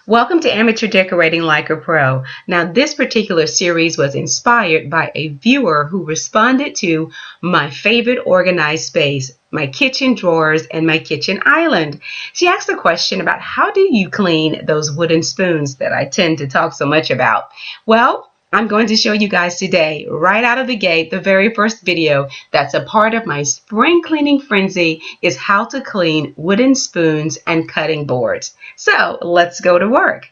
Welcome to Amateur Decorating Like a Pro. Now, this particular series was inspired by a viewer who responded to my favorite organized space, my kitchen drawers and my kitchen island. She asked a question about how do you clean those wooden spoons that I tend to talk so much about. Well, I'm going to show you guys today, right out of the gate, the very first video that's a part of my spring cleaning frenzy is how to clean wooden spoons and cutting boards. So let's go to work.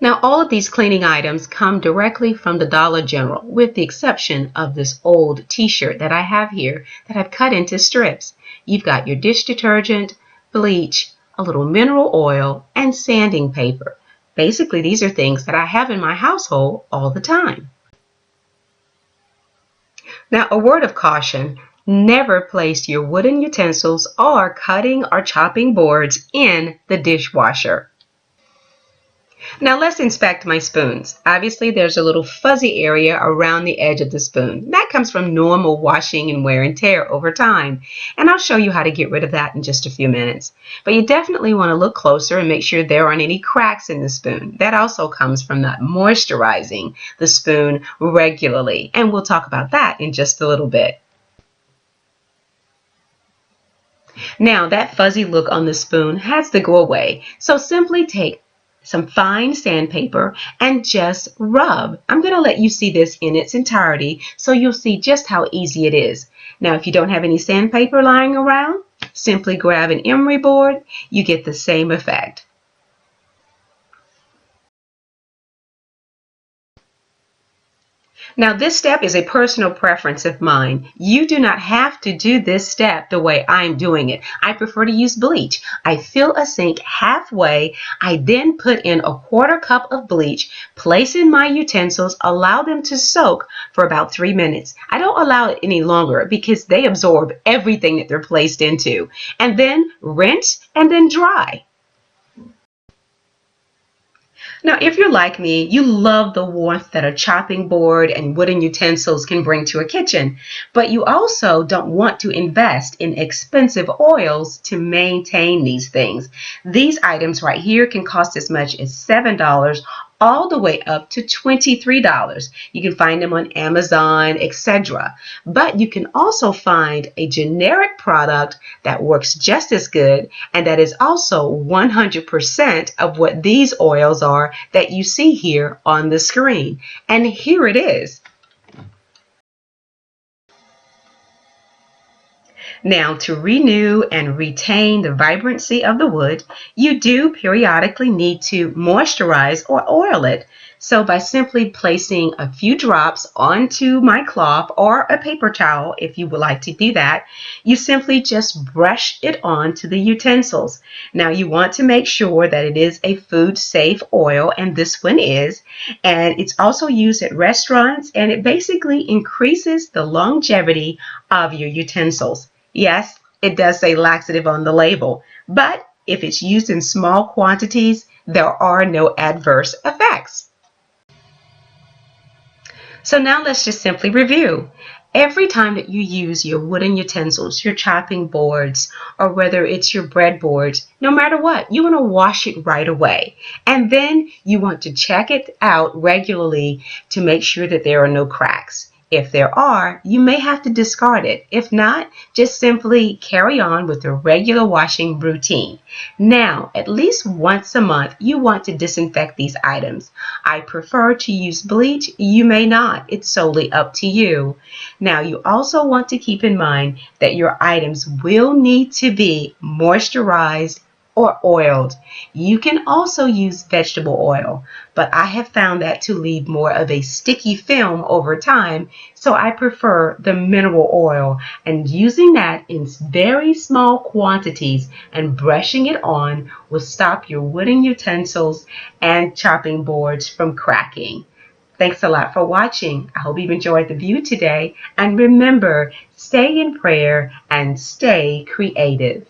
Now, all of these cleaning items come directly from the Dollar General, with the exception of this old t-shirt that I have here that I've cut into strips. You've got your dish detergent, bleach, a little mineral oil, and sanding paper. Basically, these are things that I have in my household all the time. Now, a word of caution, never place your wooden utensils or cutting or chopping boards in the dishwasher. Now let's inspect my spoons. Obviously, there's a little fuzzy area around the edge of the spoon. That comes from normal washing and wear and tear over time. And I'll show you how to get rid of that in just a few minutes. But you definitely want to look closer and make sure there aren't any cracks in the spoon. That also comes from not moisturizing the spoon regularly. And we'll talk about that in just a little bit. Now, that fuzzy look on the spoon has to go away. So simply take some fine sandpaper and just rub. I'm going to let you see this in its entirety so you'll see just how easy it is. Now, if you don't have any sandpaper lying around, simply grab an emery board. You get the same effect. Now, this step is a personal preference of mine. You do not have to do this step the way I'm doing it. I prefer to use bleach. I fill a sink halfway. I then put in a quarter cup of bleach, place in my utensils, allow them to soak for about 3 minutes. I don't allow it any longer because they absorb everything that they're placed into. And then rinse and then dry. Now, if you're like me, you love the warmth that a chopping board and wooden utensils can bring to a kitchen, but you also don't want to invest in expensive oils to maintain these things. These items right here can cost as much as $7 all the way up to $23. You can find them on Amazon, etc. But you can also find a generic product that works just as good and that is also 100% of what these oils are that you see here on the screen. And here it is. Now, to renew and retain the vibrancy of the wood, you do periodically need to moisturize or oil it. So by simply placing a few drops onto my cloth or a paper towel, if you would like to do that, you simply just brush it onto the utensils. Now, you want to make sure that it is a food-safe oil, and this one is. And it's also used at restaurants, and it basically increases the longevity of your utensils. Yes, it does say laxative on the label, but if it's used in small quantities, there are no adverse effects. So now let's just simply review. Every time that you use your wooden utensils, your chopping boards, or whether it's your breadboards, no matter what, you want to wash it right away. And then you want to check it out regularly to make sure that there are no cracks. If there are, you may have to discard it. If not, just simply carry on with the regular washing routine. Now, at least once a month, you want to disinfect these items. I prefer to use bleach. You may not. It's solely up to you. Now, you also want to keep in mind that your items will need to be moisturized or oiled. You can also use vegetable oil, but I have found that to leave more of a sticky film over time, so I prefer the mineral oil, and using that in very small quantities and brushing it on will stop your wooden utensils and chopping boards from cracking. Thanks a lot for watching. I hope you've enjoyed the view today, and remember, stay in prayer and stay creative.